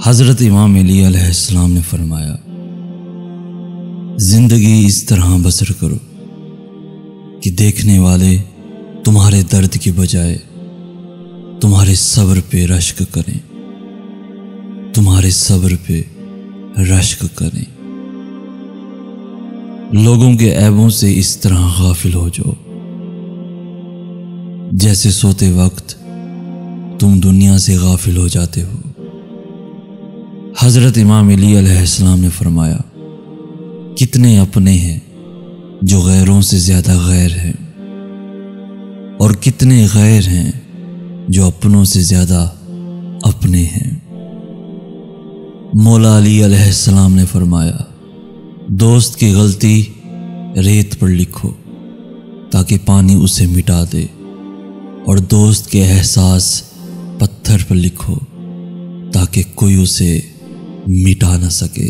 حضرت امام علی علیہ السلام نے فرمایا، زندگی اس طرح بسر کرو کہ دیکھنے والے تمہارے درد کی بجائے تمہارے صبر پہ رشک کریں، تمہارے صبر پہ رشک کریں۔ لوگوں کے عیبوں سے اس طرح غافل ہو جاؤ جیسے سوتے وقت تم دنیا سے غافل ہو جاتے ہو۔ حضرت امام علی علیہ السلام نے فرمایا، کتنے اپنے ہیں جو غیروں سے زیادہ غیر ہیں، اور کتنے غیر ہیں جو اپنوں سے زیادہ اپنے ہیں۔ مولا علی علیہ السلام نے فرمایا، دوست کی غلطی ریت پر لکھو تاکہ پانی اسے مٹا دے، اور دوست کے احساس پتھر پر لکھو تاکہ کوئی اسے مٹا نہ سکے۔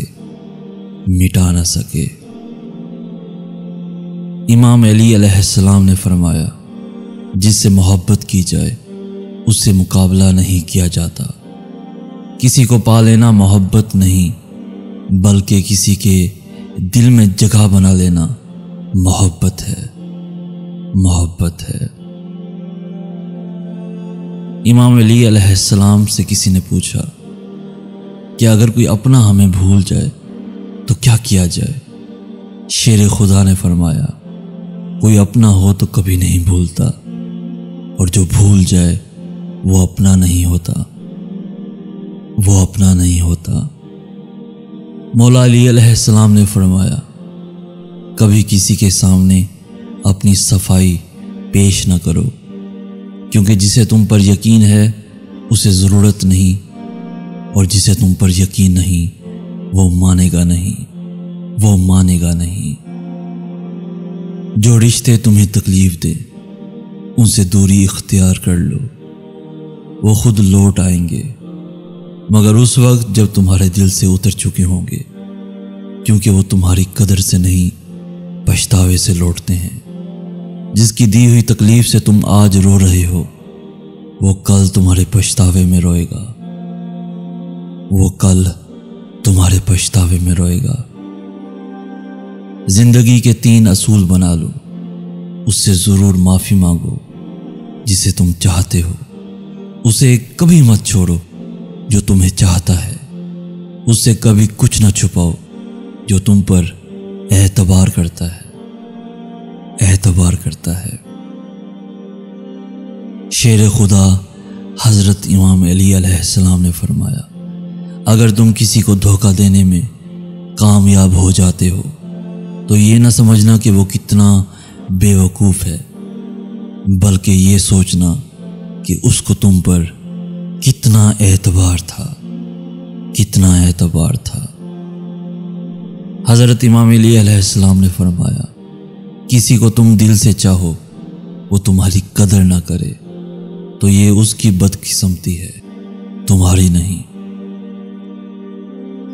امام علی علیہ السلام نے فرمایا، جس سے محبت کی جائے اس سے مقابلہ نہیں کیا جاتا۔ کسی کو پا لینا محبت نہیں بلکہ کسی کے دل میں جگہ بنا لینا محبت ہے۔ امام علی علیہ السلام سے کسی نے پوچھا کہ اگر کوئی اپنا ہمیں بھول جائے تو کیا کیا جائے؟ شیر خدا نے فرمایا، کوئی اپنا ہو تو کبھی نہیں بھولتا، اور جو بھول جائے وہ اپنا نہیں ہوتا۔ مولا علی علیہ السلام نے فرمایا، کبھی کسی کے سامنے اپنی صفائی پیش نہ کرو، کیونکہ جسے تم پر یقین ہے اسے ضرورت نہیں، اور جسے تم پر یقین نہیں وہ مانے گا نہیں۔ جو رشتے تمہیں تکلیف دے ان سے دوری اختیار کر لو، وہ خود لوٹ آئیں گے، مگر اس وقت جب تمہارے دل سے اتر چکے ہوں گے، کیونکہ وہ تمہاری قدر سے نہیں پچھتاوے سے لوٹتے ہیں۔ جس کی دی ہوئی تکلیف سے تم آج رو رہے ہو، وہ کل تمہارے پچھتاوے میں روئے گا۔ زندگی کے 3 اصول بنا لو، اس سے ضرور معافی مانگو جسے تم چاہتے ہو، اسے کبھی مت چھوڑو جو تمہیں چاہتا ہے، اس سے کبھی کچھ نہ چھپاؤ جو تم پر اعتبار کرتا ہے۔ شیر خدا حضرت امام علی علیہ السلام نے فرمایا، اگر تم کسی کو دھوکہ دینے میں کامیاب ہو جاتے ہو تو یہ نہ سمجھنا کہ وہ کتنا بے وقوف ہے، بلکہ یہ سوچنا کہ اس کو تم پر کتنا اعتبار تھا۔ حضرت امام علی علیہ السلام نے فرمایا، کسی کو تم دل سے چاہو وہ تمہاری قدر نہ کرے تو یہ اس کی بدقسمتی ہے، تمہاری نہیں۔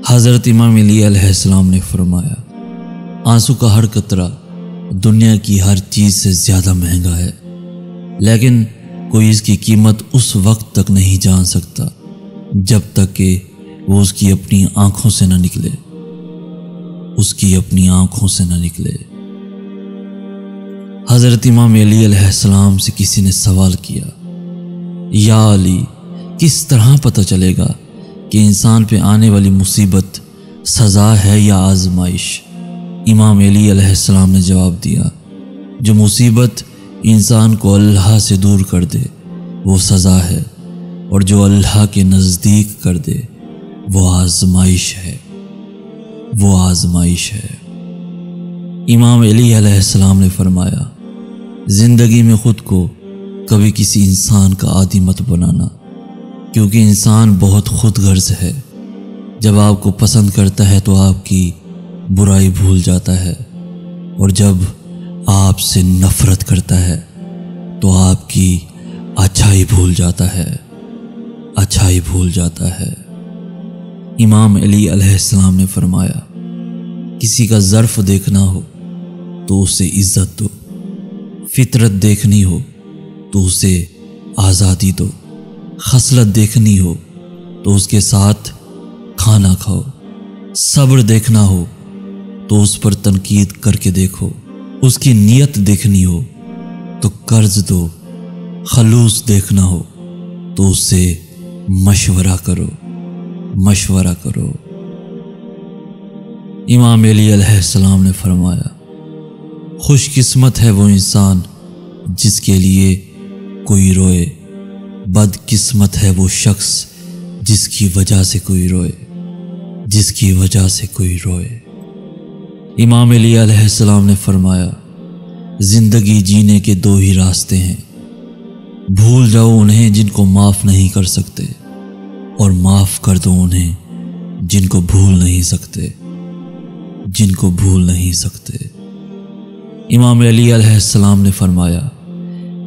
حضرت امام علی علیہ السلام نے فرمایا، آنسو کا ہر قطرہ دنیا کی ہر چیز سے زیادہ مہنگا ہے، لیکن کوئی اس کی قیمت اس وقت تک نہیں جان سکتا جب تک کہ وہ اس کی اپنی آنکھوں سے نہ نکلے۔ حضرت امام علی علیہ السلام سے کسی نے سوال کیا، یا علی، کس طرح پتہ چلے گا کہ انسان پہ آنے والی مصیبت سزا ہے یا آزمائش؟ امام علی علیہ السلام نے جواب دیا، جو مصیبت انسان کو اللہ سے دور کر دے وہ سزا ہے، اور جو اللہ کے نزدیک کر دے وہ آزمائش ہے۔ امام علی علیہ السلام نے فرمایا، زندگی میں خود کو کبھی کسی انسان کا عادی مت بنانا، کیونکہ انسان بہت خود غرض ہے۔ جب آپ کو پسند کرتا ہے تو آپ کی برائی بھول جاتا ہے، اور جب آپ سے نفرت کرتا ہے تو آپ کی اچھائی بھول جاتا ہے۔ امام علی علیہ السلام نے فرمایا، کسی کا ظرف دیکھنا ہو تو اسے عزت دو، فطرت دیکھنی ہو تو اسے آزادی دو، خصلت دیکھنی ہو تو اس کے ساتھ کھانا کھاؤ۔ صبر دیکھنا ہو تو اس پر تنقید کر کے دیکھو، اس کی نیت دیکھنی ہو تو قرض دو، خلوص دیکھنا ہو تو اس سے مشورہ کرو۔ امام علی علیہ السلام نے فرمایا، خوش قسمت ہے وہ انسان جس کے لیے کوئی روئے، بد قسمت ہے وہ شخص جس کی وجہ سے کوئی روئے۔ امام علی علیہ السلام نے فرمایا، زندگی جینے کے دو ہی راستے ہیں، بھول جاؤ انہیں جن کو معاف نہیں کر سکتے، اور معاف کر دو انہیں جن کو بھول نہیں سکتے۔ امام علی علیہ السلام نے فرمایا،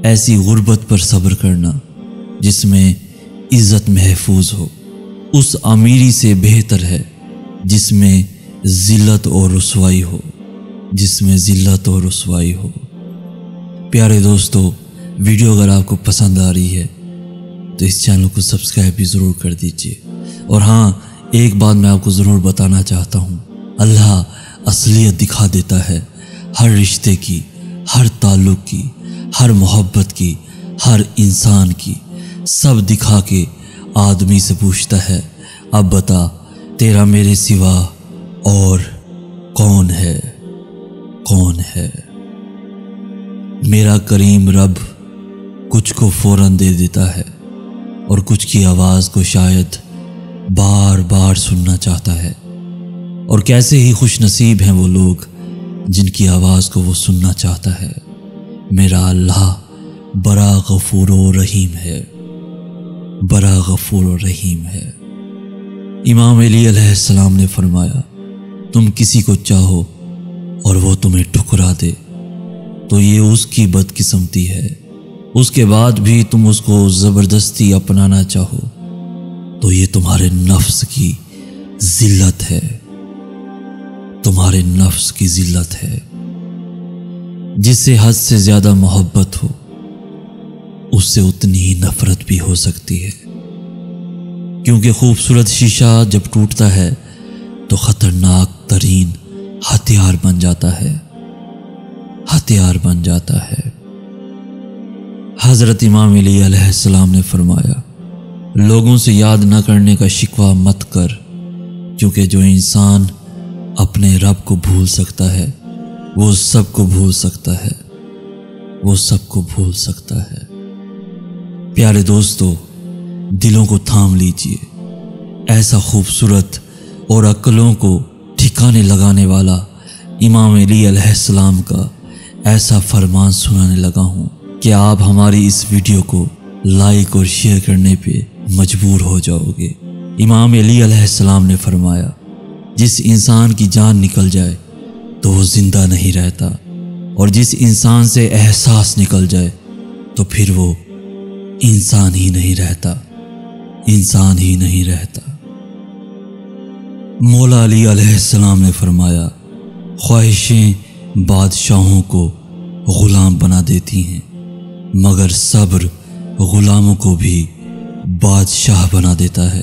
ایسی غربت پر صبر کرنا جس میں عزت محفوظ ہو، اس امیری سے بہتر ہے جس میں ذلت اور رسوائی ہو۔ پیارے دوستو، ویڈیو اگر آپ کو پسند آ رہی ہے تو اس چینل کو سبسکرائب بھی ضرور کر دیجئے۔ اور ہاں، ایک بات میں آپ کو ضرور بتانا چاہتا ہوں، اللہ اصلیت دکھا دیتا ہے ہر رشتے کی، ہر تعلق کی، ہر محبت کی، ہر انسان کی، سب دکھا کے آدمی سے پوچھتا ہے، اب بتا تیرا میرے سوا اور کون ہے؟ میرا کریم رب کچھ کو فوراً دے دیتا ہے اور کچھ کی آواز کو شاید بار بار سننا چاہتا ہے، اور کیسے ہی خوش نصیب ہیں وہ لوگ جن کی آواز کو وہ سننا چاہتا ہے۔ میرا اللہ بڑا غفور و رحیم ہے۔ امام علی علیہ السلام نے فرمایا، تم کسی کو چاہو اور وہ تمہیں ٹھکرا دے تو یہ اس کی بدقسمتی ہے، اس کے بعد بھی تم اس کو زبردستی اپنانا چاہو تو یہ تمہارے نفس کی ذلت ہے۔ جس سے حد سے زیادہ محبت ہو اس سے اتنی ہی نفرت بھی ہو سکتی ہے، کیونکہ خوبصورت شیشہ جب ٹوٹتا ہے تو خطرناک ترین ہتھیار بن جاتا ہے۔ حضرت امام علی علیہ السلام نے فرمایا، لوگوں سے یاد نہ کرنے کا شکوہ مت کر، کیونکہ جو انسان اپنے رب کو بھول سکتا ہے وہ سب کو بھول سکتا ہے۔ پیارے دوستو، دلوں کو تھام لیجئے، ایسا خوبصورت اور عقلوں کو ٹھکانے لگانے والا امام علی علیہ السلام کا ایسا فرمان سنانے لگا ہوں کہ آپ ہماری اس ویڈیو کو لائک اور شیئر کرنے پہ مجبور ہو جاؤ گے۔ امام علی علیہ السلام نے فرمایا، جس انسان کی جان نکل جائے تو وہ زندہ نہیں رہتا، اور جس انسان سے احساس نکل جائے تو پھر وہ انسان ہی نہیں رہتا۔ مولا علی علیہ السلام نے فرمایا، خواہشیں بادشاہوں کو غلام بنا دیتی ہیں، مگر صبر غلاموں کو بھی بادشاہ بنا دیتا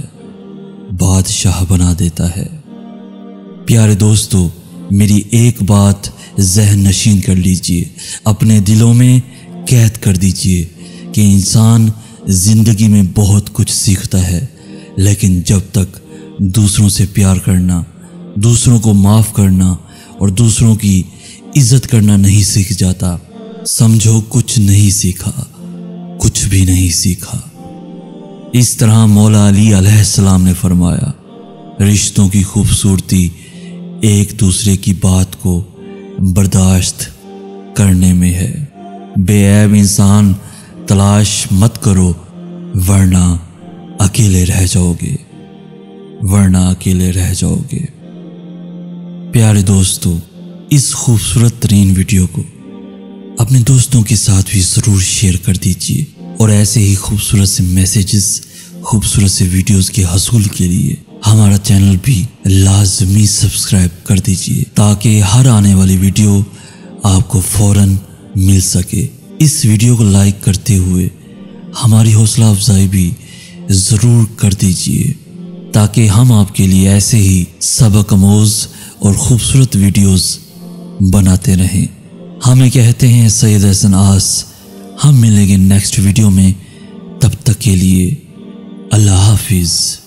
ہے۔ پیارے دوستو، میری ایک بات ذہن نشین کر لیجئے، اپنے دلوں میں قید کر دیجئے کہ انسان زندگی میں بہت کچھ سیکھتا ہے، لیکن جب تک دوسروں سے پیار کرنا، دوسروں کو معاف کرنا اور دوسروں کی عزت کرنا نہیں سیکھ جاتا، سمجھو کچھ بھی نہیں سیکھا۔ اس طرح مولا علی علیہ السلام نے فرمایا، رشتوں کی خوبصورتی ایک دوسرے کی بات کو برداشت کرنے میں ہے۔ بے عیب انسان تلاش مت کرو، ورنہ اکیلے رہ جاؤ گے۔ پیارے دوستو، اس خوبصورت ترین ویڈیو کو اپنے دوستوں کے ساتھ بھی ضرور شیئر کر دیجئے، اور ایسے ہی خوبصورت سے میسیجز، خوبصورت سے ویڈیوز کے حصول کے لیے ہمارا چینل بھی لازمی سبسکرائب کر دیجئے، تاکہ ہر آنے والی ویڈیو آپ کو فوراً مل سکے۔ اس ویڈیو کو لائک کرتے ہوئے ہماری حوصلہ افزائی بھی ضرور کر دیجئے۔ تاکہ ہم آپ کے لیے ایسے ہی سبق آموز اور خوبصورت ویڈیوز بناتے رہیں۔ ہمیں کہتے ہیں سید احسن آس۔ ہم ملیں گے نیکسٹ ویڈیو میں، تب تک کے لیے اللہ حافظ۔